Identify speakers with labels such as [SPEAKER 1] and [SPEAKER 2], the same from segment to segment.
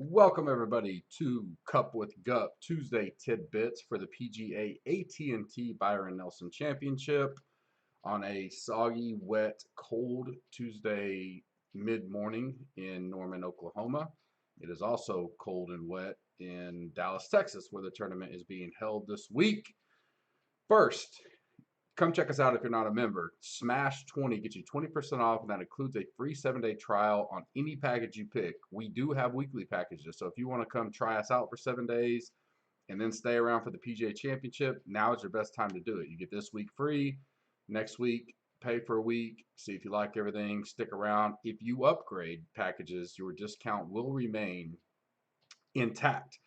[SPEAKER 1] Welcome everybody to Cup with GUP Tuesday Tidbits for the PGA AT&T Byron Nelson Championship on a soggy, wet, cold Tuesday mid-morning in Norman, Oklahoma. It is also cold and wet in Dallas, Texas, where the tournament is being held this week. First, come check us out if you're not a member. Smash 20 gets you 20% off, and that includes a free 7-day trial on any package you pick. We do have weekly packages, so if you want to come try us out for 7 days and then stay around for the PGA Championship, now is your best time to do it. You get this week free, next week pay for a week, see if you like everything, stick around. If you upgrade packages, your discount will remain intact.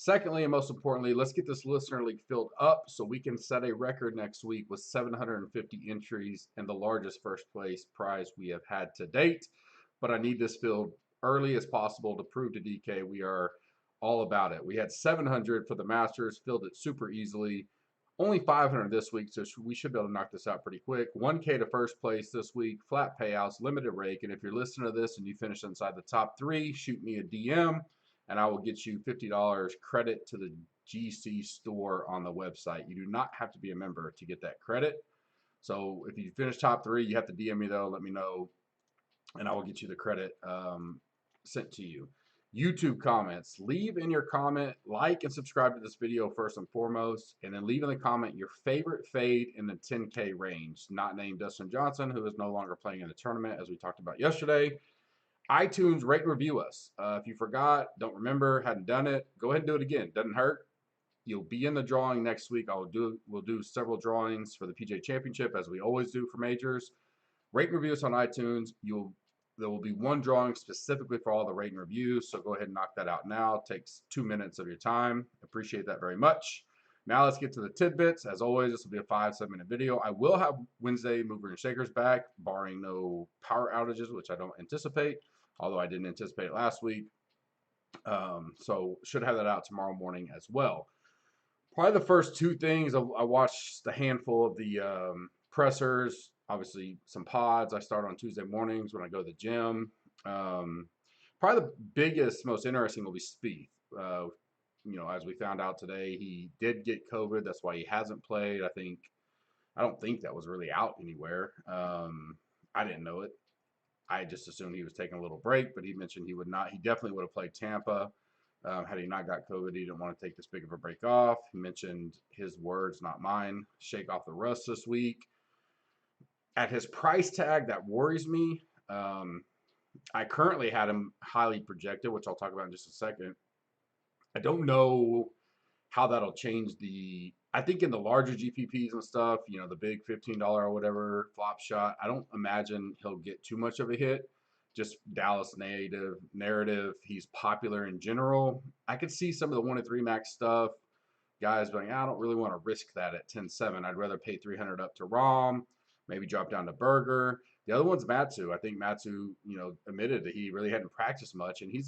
[SPEAKER 1] Secondly, and most importantly, let's get this listener league filled up so we can set a record next week with 750 entries and the largest first place prize we have had to date. But I need this filled early as possible to prove to DK we are all about it. We had 700 for the Masters, filled it super easily. Only 500 this week, so we should be able to knock this out pretty quick. 1K to first place this week, flat payouts, limited rake. And if you're listening to this and you finish inside the top 3, shoot me a DM and I will get you $50 credit to the GC store on the website. You do not have to be a member to get that credit. So if you finish top 3, you have to DM me though, let me know, and I will get you the credit sent to you. YouTube comments. Leave in your comment, like and subscribe to this video first and foremost, and then leave in the comment your favorite fade in the 10K range. Not named Dustin Johnson, who is no longer playing in the tournament, as we talked about yesterday. iTunes, rate and review us. If you forgot, don't remember, hadn't done it, go ahead and do it again. Doesn't hurt. You'll be in the drawing next week. We'll do several drawings for the PGA Championship, as we always do for majors. Rate and review us on iTunes. There will be one drawing specifically for all the rate and reviews, so go ahead and knock that out now. It takes 2 minutes of your time. Appreciate that very much. Now let's get to the tidbits. As always, this will be a 5-7 minute video. I will have Wednesday mover and shakers back, barring no power outages, which I don't anticipate, although I didn't anticipate it last week. So should have that out tomorrow morning as well. Probably the first 2 things, I watched a handful of the pressers, obviously some pods. I start on Tuesday mornings when I go to the gym. Probably the biggest, most interesting will be Spieth. As we found out today, he did get COVID. That's why he hasn't played. I don't think that was really out anywhere. I didn't know it. I just assumed he was taking a little break, but he mentioned he would not. He definitely would have played Tampa had he not got COVID. He didn't want to take this big of a break off. He mentioned his words, not mine, shake off the rust this week. At his price tag, that worries me. I currently had him highly projected, which I'll talk about in just a second. I don't know how that'll change I think in the larger GPPs and stuff, the big $15 or whatever flop shot, I don't imagine he'll get too much of a hit. Just Dallas narrative. He's popular in general. I could see some of the 1-3 max stuff. Guys going, I don't really want to risk that at 10-7. I'd rather pay 300 up to Rom, maybe drop down to Berger. The other one's Matsu. I think Matsu, admitted that he really hadn't practiced much, and he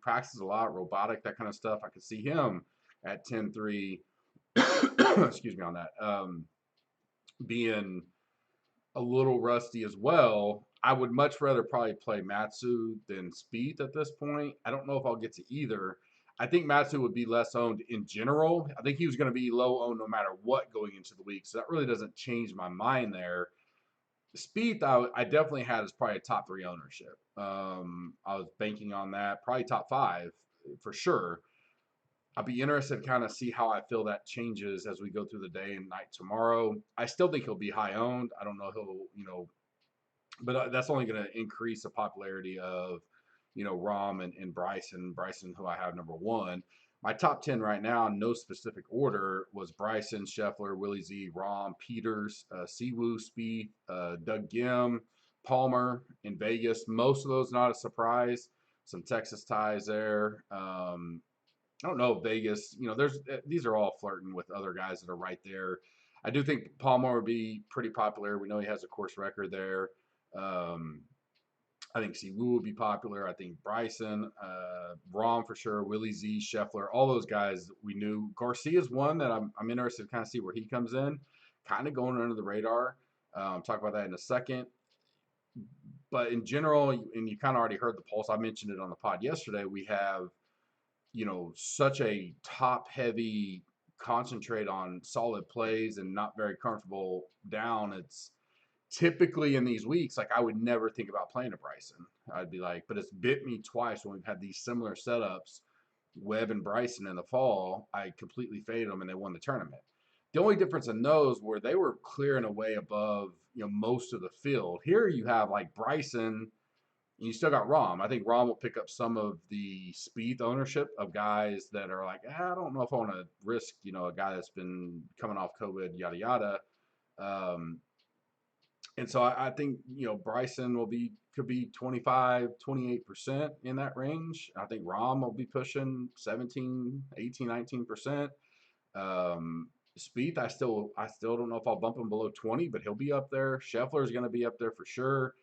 [SPEAKER 1] practices a lot, robotic, that kind of stuff. I could see him at 10-3, excuse me on that, being a little rusty as well. I would much rather probably play Matsu than Spieth at this point. I don't know if I'll get to either. I think Matsu would be less owned in general. I think he was going to be low owned no matter what going into the week, so that really doesn't change my mind there. Spieth, I definitely had as probably a top 3 ownership. I was banking on that, probably top 5 for sure. I'll be interested to kind of see how I feel that changes as we go through the day and night tomorrow. I still think he'll be high owned. I don't know but that's only going to increase the popularity of, Rahm and Bryson. Bryson, who I have number 1. My top 10 right now, no specific order, was Bryson, Scheffler, Willie Z, Rahm, Peters, Siwoo, Spieth, Doug Gim, Palmer in Vegas. Most of those not a surprise. Some Texas ties there. I don't know if Vegas, these are all flirting with other guys that are right there. I do think Palmer would be pretty popular. We know he has a course record there. I think Siwoo would be popular. I think Bryson, Rahm for sure, Willie Z, Scheffler, all those guys we knew. Garcia's one that I'm interested to kind of see where he comes in. Kind of going under the radar. Talk about that in a second. But in general, and you kind of already heard the pulse. I mentioned it on the pod yesterday. We have, such a top heavy concentrate on solid plays and not very comfortable down. It's typically in these weeks, like I would never think about playing a Bryson. I'd be like, but it's bit me twice when we've had these similar setups. Webb and Bryson in the fall, I completely faded them and they won the tournament. The only difference in those were they were clearing away above, most of the field. Here you have like Bryson, and you still got Rom. I think Rom will pick up some of the speed ownership of guys that are like, I don't know if I want to risk, a guy that's been coming off COVID, yada yada. Um, and so I think, Bryson could be 25, 28% in that range. I think Rom will be pushing 17, 18, 19%. Um, Spieth, I still don't know if I'll bump him below 20, but he'll be up there. Scheffler's going to be up there for sure.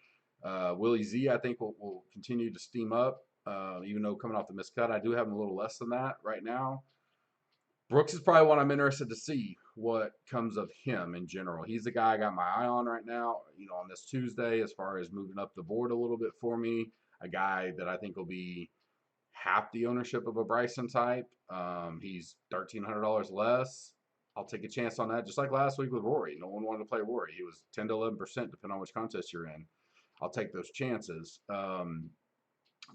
[SPEAKER 1] Willie Z, I think will continue to steam up, even though coming off the miscut, I do have him a little less than that right now. Brooks is probably one I'm interested to see what comes of him in general. He's the guy I got my eye on right now, on this Tuesday, as far as moving up the board a little bit for me. A guy that I think will be half the ownership of a Bryson type. He's $1,300 less. I'll take a chance on that, just like last week with Rory. No one wanted to play Rory. He was 10 to 11%, depending on which contest you're in. I'll take those chances. But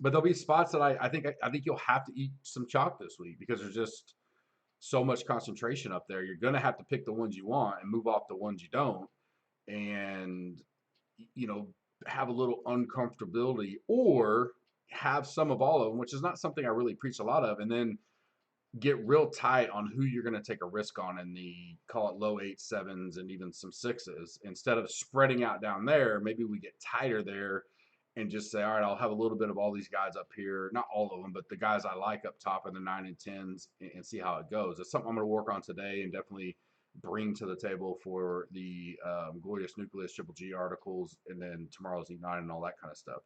[SPEAKER 1] there'll be spots that I think you'll have to eat some chalk this week because there's just so much concentration up there. You're going to have to pick the ones you want and move off the ones you don't, and you know have a little uncomfortability, or have some of all of them, which is not something I really preach a lot of, and then get real tight on who you're going to take a risk on in the, call it, low 8s, 7s, and even some 6s. Instead of spreading out down there, maybe we get tighter there and just say, all right, I'll have a little bit of all these guys up here, not all of them, but the guys I like up top in the 9 and 10s, and see how it goes. It's something I'm going to work on today and definitely bring to the table for the Glorious Nucleus Triple G articles, and then tomorrow's E9 and all that kind of stuff.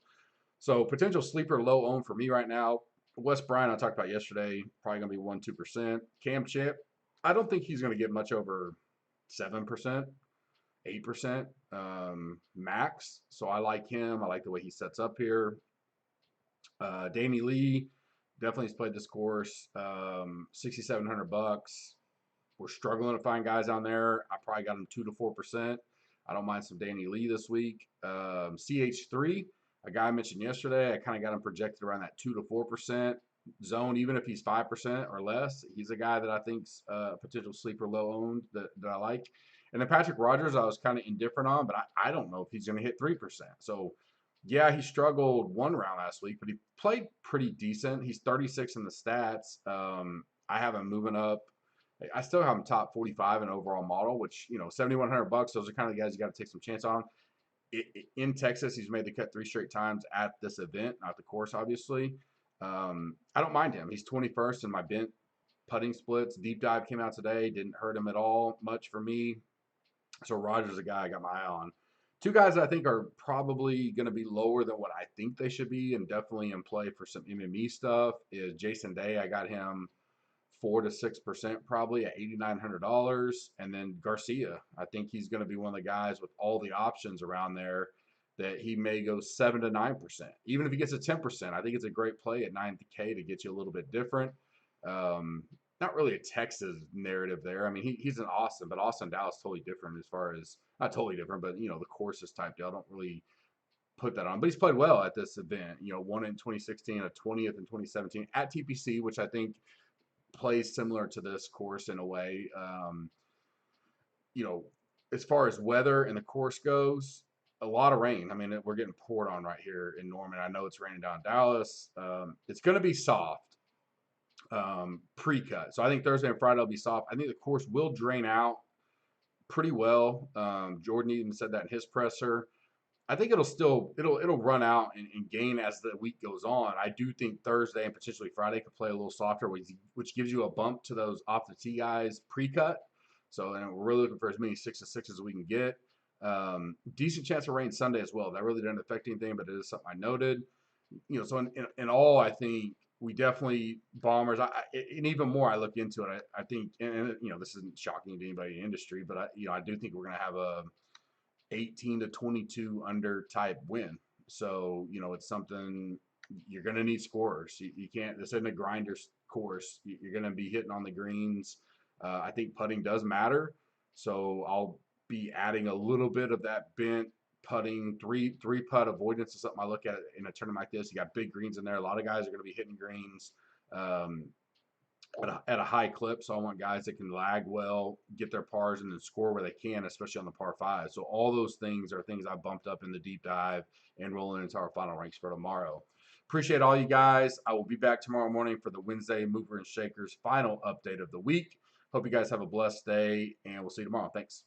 [SPEAKER 1] So potential sleeper low own for me right now. Wes Bryant, I talked about yesterday, probably going to be 1-2%. Cam Champ, I don't think he's going to get much over 7%, 8% max. So I like him. I like the way he sets up here. Danny Lee definitely has played this course. $6,700. We're struggling to find guys on there. I probably got him 2 to 4%. I don't mind some Danny Lee this week. CH3, a guy I mentioned yesterday, I kind of got him projected around that 2 to 4% zone, even if he's 5% or less. He's a guy that I think's a potential sleeper low owned that I like. And then Patrick Rogers, I was kind of indifferent on, but I don't know if he's going to hit 3%. So, yeah, he struggled one round last week, but he played pretty decent. He's 36 in the stats. I have him moving up. I still have him top 45 in overall model, which, $7,100. Those are kind of the guys you got to take some chance on. In Texas, he's made the cut 3 straight times at this event, not the course, obviously. I don't mind him. He's 21st in my bent putting splits. Deep dive came out today, didn't hurt him at all much for me. So Rogers is a guy I got my eye on. Two guys that I think are probably going to be lower than what I think they should be, and definitely in play for some MME stuff, is Jason Day. I got him 4 to 6% probably at $8,900, and then Garcia. I think he's going to be one of the guys with all the options around there that he may go 7 to 9%. Even if he gets a 10%, I think it's a great play at 9K to get you a little bit different. Not really a Texas narrative there. I mean, he's in Austin, but Austin, Dallas, totally different as far as, not totally different, but, the courses type deal. I don't really put that on. But he's played well at this event. One in 2016, a 20th in 2017 at TPC, which I think plays similar to this course in a way. As far as weather and the course goes, a lot of rain. I mean, we're getting poured on right here in Norman. I know it's raining down in Dallas. It's going to be soft pre-cut. So I think Thursday and Friday will be soft. I think the course will drain out pretty well. Jordan even said that in his presser. I think it'll run out and gain as the week goes on. I do think Thursday and potentially Friday could play a little softer, which gives you a bump to those off the tee guys pre-cut. So, and we're really looking for as many 6-6s as we can get. Decent chance of rain Sunday as well. That really didn't affect anything, but it is something I noted. So in all, I think we definitely bombers. And even more, I look into it. I think, and this isn't shocking to anybody in the industry, but I do think we're going to have a 18 to 22 under type win. So, you know, it's something you're going to need scorers. You can't, this isn't a grinder's course. You're going to be hitting on the greens. I think putting does matter. So I'll be adding a little bit of that bent putting, three putt avoidance is something I look at in a tournament like this. You got big greens in there. A lot of guys are going to be hitting greens. Um, at a high clip. So I want guys that can lag well, get their pars, and then score where they can, especially on the par five. So all those things are things I bumped up in the deep dive and rolling into our final ranks for tomorrow. Appreciate all you guys. I will be back tomorrow morning for the Wednesday Mover and Shakers final update of the week. Hope you guys have a blessed day, and we'll see you tomorrow. Thanks.